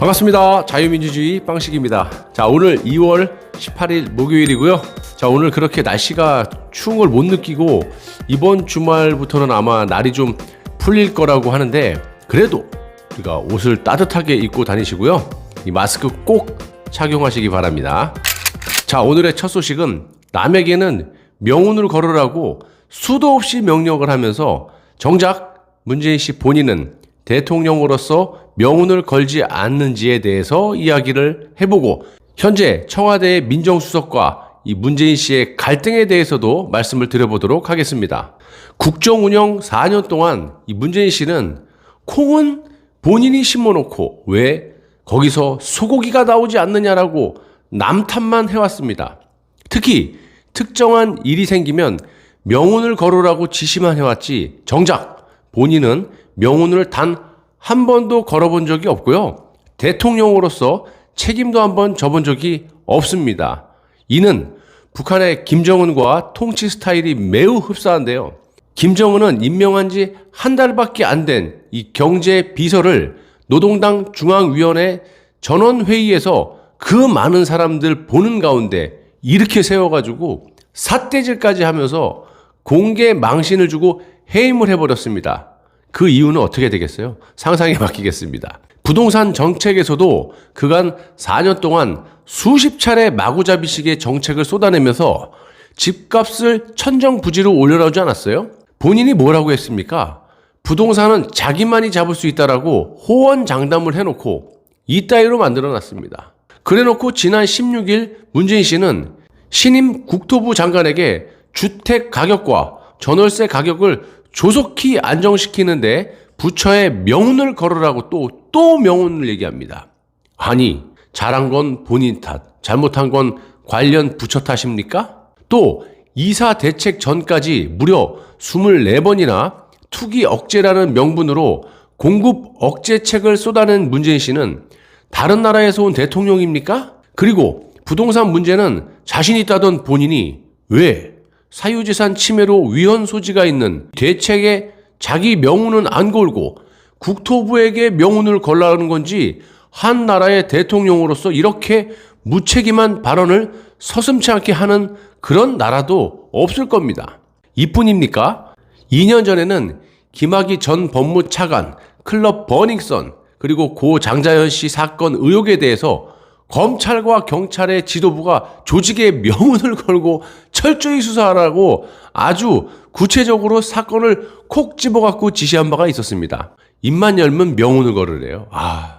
반갑습니다. 자유민주주의 빵식입니다. 자, 오늘 2월 18일 목요일이고요. 자, 오늘 그렇게 날씨가 추운 걸 못 느끼고 이번 주말부터는 아마 날이 좀 풀릴 거라고 하는데, 그래도 우리가 옷을 따뜻하게 입고 다니시고요. 이 마스크 꼭 착용하시기 바랍니다. 자, 오늘의 첫 소식은 남에게는 명운을 걸으라고 수도 없이 명령을 하면서 정작 문재인 씨 본인은 대통령으로서 명운을 걸지 않는지에 대해서 이야기를 해보고, 현재 청와대의 민정수석과 이 문재인 씨의 갈등에 대해서도 말씀을 드려보도록 하겠습니다. 국정 운영 4년 동안 이 문재인 씨는 콩은 본인이 심어놓고 왜 거기서 소고기가 나오지 않느냐라고 남탓만 해왔습니다. 특히 특정한 일이 생기면 명운을 걸으라고 지시만 해왔지, 정작 본인은 명운을 단 한 번도 걸어본 적이 없고요. 대통령으로서 책임도 한번 져본 적이 없습니다. 이는 북한의 김정은과 통치 스타일이 매우 흡사한데요. 김정은은 임명한 지 한 달밖에 안 된 이 경제 비서를 노동당 중앙위원회 전원회의에서 그 많은 사람들 보는 가운데 이렇게 세워가지고 삿대질까지 하면서 공개 망신을 주고 해임을 해버렸습니다. 그 이유는 어떻게 되겠어요? 상상에 맡기겠습니다. 부동산 정책에서도 그간 4년 동안 수십 차례 마구잡이식의 정책을 쏟아내면서 집값을 천정부지로 올려나오지 않았어요? 본인이 뭐라고 했습니까? 부동산은 자기만이 잡을 수 있다라고 호언장담을 해놓고 이따위로 만들어놨습니다. 그래놓고 지난 16일 문재인 씨는 신임 국토부 장관에게 주택 가격과 전월세 가격을 조속히 안정시키는데 부처에 명운을 걸으라고 또 명운을 얘기합니다. 아니, 잘한 건 본인 탓, 잘못한 건 관련 부처 탓입니까? 또 이사 대책 전까지 무려 24번이나 투기 억제라는 명분으로 공급 억제책을 쏟아낸 문재인 씨는 다른 나라에서 온 대통령입니까? 그리고 부동산 문제는 자신 있다던 본인이 왜 사유재산 침해로 위헌 소지가 있는 대책에 자기 명운은 안 걸고 국토부에게 명운을 걸라는 건지, 한 나라의 대통령으로서 이렇게 무책임한 발언을 서슴지 않게 하는 그런 나라도 없을 겁니다. 이뿐입니까? 2년 전에는 김학의 전 법무차관, 클럽 버닝썬, 그리고 고 장자연 씨 사건 의혹에 대해서 검찰과 경찰의 지도부가 조직의 명운을 걸고 철저히 수사하라고 아주 구체적으로 사건을 콕 집어갖고 지시한 바가 있었습니다. 입만 열면 명운을 걸으래요.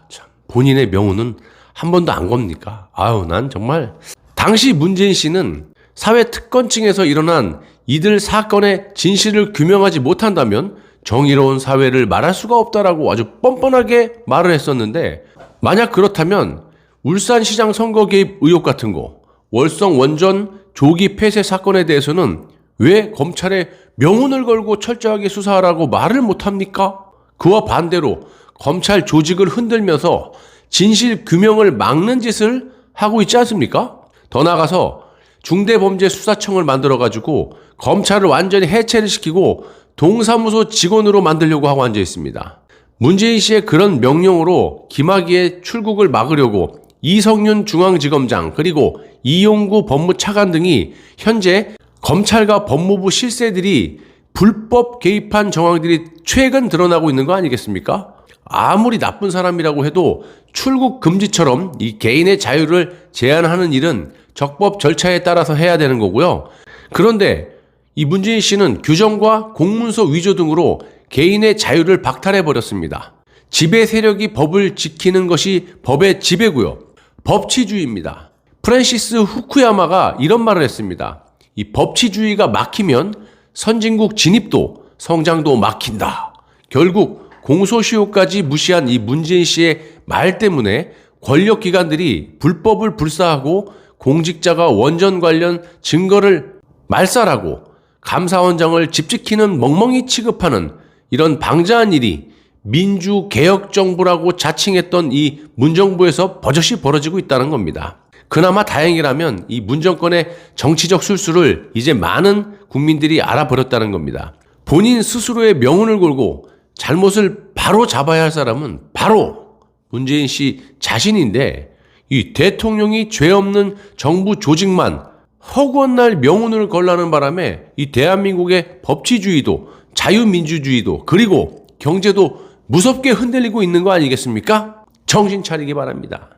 참, 본인의 명운은 한 번도 안 겁니까? 난 정말. 당시 문재인 씨는 사회특권층에서 일어난 이들 사건의 진실을 규명하지 못한다면 정의로운 사회를 말할 수가 없다라고 아주 뻔뻔하게 말을 했었는데, 만약 그렇다면 울산시장 선거 개입 의혹 같은 거, 월성 원전 조기 폐쇄 사건에 대해서는 왜 검찰에 명운을 걸고 철저하게 수사하라고 말을 못합니까? 그와 반대로 검찰 조직을 흔들면서 진실 규명을 막는 짓을 하고 있지 않습니까? 더 나아가서 중대범죄수사청을 만들어가지고 검찰을 완전히 해체를 시키고 동사무소 직원으로 만들려고 하고 앉아 있습니다. 문재인 씨의 그런 명령으로 김학의의 출국을 막으려고 이성윤 중앙지검장, 그리고 이용구 법무차관 등이 현재 검찰과 법무부 실세들이 불법 개입한 정황들이 최근 드러나고 있는 거 아니겠습니까? 아무리 나쁜 사람이라고 해도 출국 금지처럼 이 개인의 자유를 제한하는 일은 적법 절차에 따라서 해야 되는 거고요. 그런데 이 문재인 씨는 규정과 공문서 위조 등으로 개인의 자유를 박탈해버렸습니다. 지배 세력이 법을 지키는 것이 법의 지배고요. 법치주의입니다. 프랜시스 후쿠야마가 이런 말을 했습니다. 이 법치주의가 막히면 선진국 진입도 성장도 막힌다. 결국 공소시효까지 무시한 이 문재인 씨의 말 때문에 권력기관들이 불법을 불사하고 공직자가 원전 관련 증거를 말살하고 감사원장을 집 지키는 멍멍이 취급하는 이런 방자한 일이 민주개혁정부라고 자칭했던 이 문정부에서 버젓이 벌어지고 있다는 겁니다. 그나마 다행이라면 이 문정권의 정치적 술수를 이제 많은 국민들이 알아버렸다는 겁니다. 본인 스스로의 명운을 걸고 잘못을 바로 잡아야 할 사람은 바로 문재인 씨 자신인데 이 대통령이 죄 없는 정부 조직만 허구한 날 명운을 걸라는 바람에 이 대한민국의 법치주의도 자유민주주의도 그리고 경제도 무섭게 흔들리고 있는 거 아니겠습니까? 정신 차리기 바랍니다.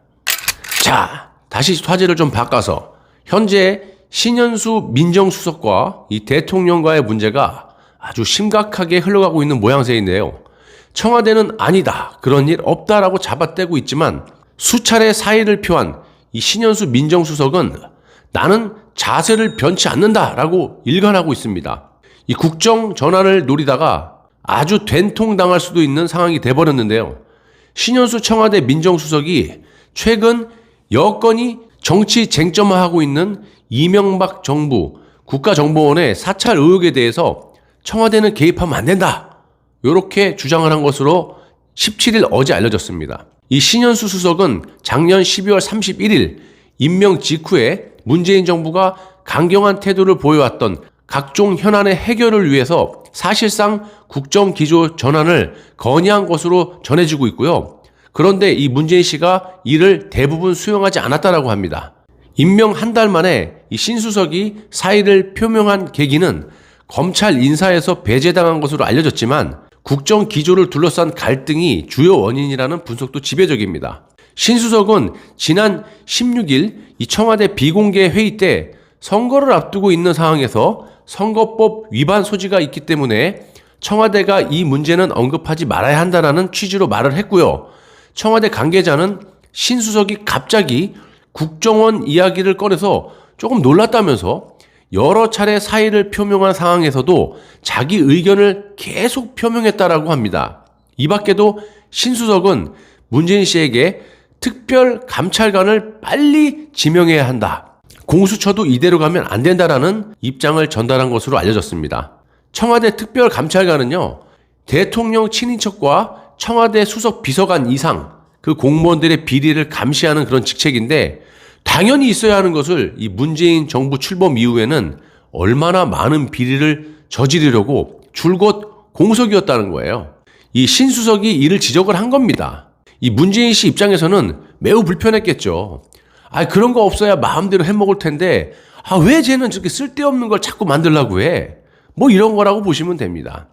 자, 다시 화제를 좀 바꿔서 현재 신현수 민정수석과 이 대통령과의 문제가 아주 심각하게 흘러가고 있는 모양새인데요. 청와대는 아니다, 그런 일 없다라고 잡아떼고 있지만 수차례 사의를 표한 이 신현수 민정수석은 나는 자세를 변치 않는다라고 일관하고 있습니다. 이 국정 전환을 노리다가 아주 된통당할 수도 있는 상황이 돼버렸는데요. 신현수 청와대 민정수석이 최근 여건이 정치 쟁점화하고 있는 이명박 정부 국가정보원의 사찰 의혹에 대해서 청와대는 개입하면 안 된다, 이렇게 주장을 한 것으로 17일 어제 알려졌습니다. 이 신현수 수석은 작년 12월 31일 임명 직후에 문재인 정부가 강경한 태도를 보여왔던 각종 현안의 해결을 위해서 사실상 국정기조 전환을 건의한 것으로 전해지고 있고요. 그런데 이 문재인 씨가 이를 대부분 수용하지 않았다라고 합니다. 임명 한 달 만에 이 신수석이 사의를 표명한 계기는 검찰 인사에서 배제당한 것으로 알려졌지만 국정 기조를 둘러싼 갈등이 주요 원인이라는 분석도 지배적입니다. 신수석은 지난 16일 이 청와대 비공개 회의 때 선거를 앞두고 있는 상황에서 선거법 위반 소지가 있기 때문에 청와대가 이 문제는 언급하지 말아야 한다라는 취지로 말을 했고요. 청와대 관계자는 신수석이 갑자기 국정원 이야기를 꺼내서 조금 놀랐다면서 여러 차례 사의를 표명한 상황에서도 자기 의견을 계속 표명했다라고 합니다. 이 밖에도 신수석은 문재인 씨에게 특별 감찰관을 빨리 지명해야 한다, 공수처도 이대로 가면 안 된다라는 입장을 전달한 것으로 알려졌습니다. 청와대 특별 감찰관은요, 대통령 친인척과 청와대 수석 비서관 이상 그 공무원들의 비리를 감시하는 그런 직책인데 당연히 있어야 하는 것을 이 문재인 정부 출범 이후에는 얼마나 많은 비리를 저지르려고 줄곧 공석이었다는 거예요. 이 신수석이 이를 지적을 한 겁니다. 이 문재인 씨 입장에서는 매우 불편했겠죠. 그런 거 없어야 마음대로 해먹을 텐데 왜 쟤는 저렇게 쓸데없는 걸 자꾸 만들려고 해? 뭐 이런 거라고 보시면 됩니다.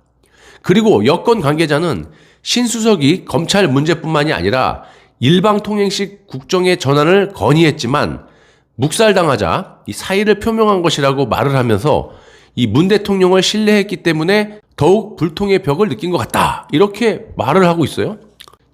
그리고 여권 관계자는 신수석이 검찰 문제뿐만이 아니라 일방통행식 국정의 전환을 건의했지만 묵살당하자 이 사의를 표명한 것이라고 말을 하면서 이 문 대통령을 신뢰했기 때문에 더욱 불통의 벽을 느낀 것 같다, 이렇게 말을 하고 있어요.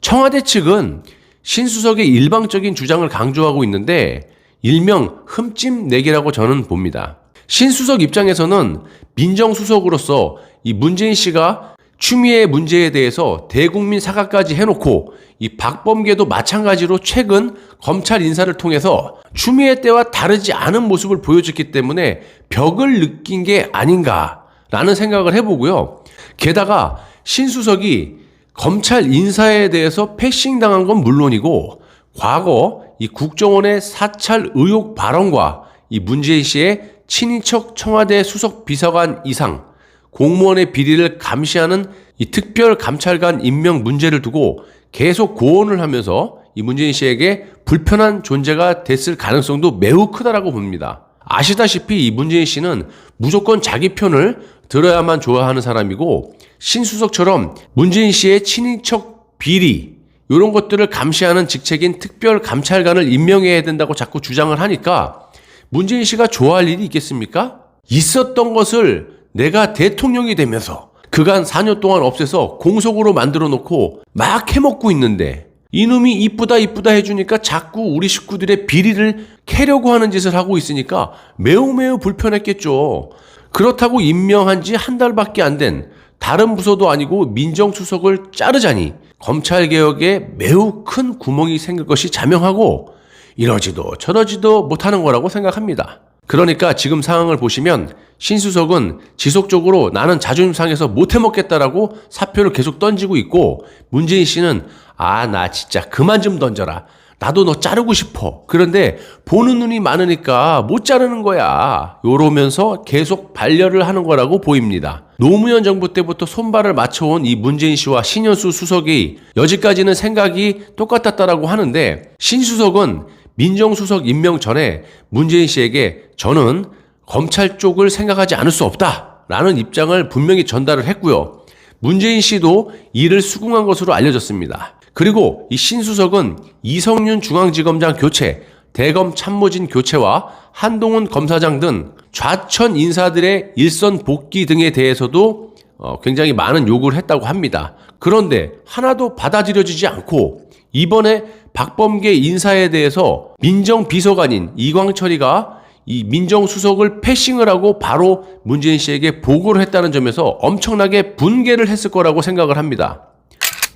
청와대 측은 신수석의 일방적인 주장을 강조하고 있는데 일명 흠집 내기라고 저는 봅니다. 신수석 입장에서는 민정수석으로서 이 문재인 씨가 추미애 문제에 대해서 대국민 사과까지 해놓고 이 박범계도 마찬가지로 최근 검찰 인사를 통해서 추미애 때와 다르지 않은 모습을 보여줬기 때문에 벽을 느낀 게 아닌가라는 생각을 해보고요. 게다가 신수석이 검찰 인사에 대해서 패싱당한 건 물론이고 과거 이 국정원의 사찰 의혹 발언과 이 문재인 씨의 친인척 청와대 수석 비서관 이상 공무원의 비리를 감시하는 이 특별 감찰관 임명 문제를 두고 계속 고언을 하면서 이 문재인 씨에게 불편한 존재가 됐을 가능성도 매우 크다라고 봅니다. 아시다시피 이 문재인 씨는 무조건 자기 편을 들어야만 좋아하는 사람이고 신수석처럼 문재인 씨의 친인척 비리 이런 것들을 감시하는 직책인 특별 감찰관을 임명해야 된다고 자꾸 주장을 하니까 문재인 씨가 좋아할 일이 있겠습니까? 있었던 것을 내가 대통령이 되면서 그간 4년 동안 없애서 공석으로 만들어 놓고 막 해먹고 있는데 이놈이 이쁘다 해주니까 자꾸 우리 식구들의 비리를 캐려고 하는 짓을 하고 있으니까 매우 불편했겠죠. 그렇다고 임명한 지 한 달밖에 안 된 다른 부서도 아니고 민정수석을 자르자니 검찰개혁에 매우 큰 구멍이 생길 것이 자명하고 이러지도 저러지도 못하는 거라고 생각합니다. 그러니까 지금 상황을 보시면 신수석은 지속적으로 나는 자존심 상해서 못해먹겠다라고 사표를 계속 던지고 있고 문재인 씨는 나 진짜 그만 좀 던져라. 나도 너 자르고 싶어. 그런데 보는 눈이 많으니까 못 자르는 거야. 요러면서 계속 반려를 하는 거라고 보입니다. 노무현 정부 때부터 손발을 맞춰온 이 문재인 씨와 신현수 수석이 여지까지는 생각이 똑같았다라고 하는데, 신수석은 민정수석 임명 전에 문재인 씨에게 저는 검찰 쪽을 생각하지 않을 수 없다라는 입장을 분명히 전달을 했고요. 문재인 씨도 이를 수긍한 것으로 알려졌습니다. 그리고 이 신수석은 이성윤 중앙지검장 교체, 대검 참모진 교체와 한동훈 검사장 등 좌천 인사들의 일선 복귀 등에 대해서도 굉장히 많은 요구를 했다고 합니다. 그런데 하나도 받아들여지지 않고 이번에 박범계 인사에 대해서 민정비서관인 이광철이가 이 민정수석을 패싱을 하고 바로 문재인 씨에게 보고를 했다는 점에서 엄청나게 분개를 했을 거라고 생각을 합니다.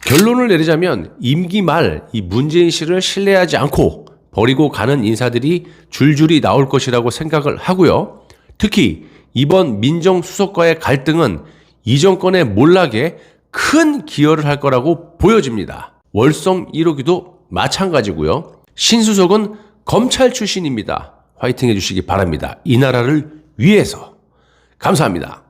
결론을 내리자면 임기 말 이 문재인 씨를 신뢰하지 않고 버리고 가는 인사들이 줄줄이 나올 것이라고 생각을 하고요. 특히 이번 민정수석과의 갈등은 이 정권의 몰락에 큰 기여를 할 거라고 보여집니다. 월성 1호기도 마찬가지고요. 신수석은 검찰 출신입니다. 화이팅 해주시기 바랍니다. 이 나라를 위해서. 감사합니다.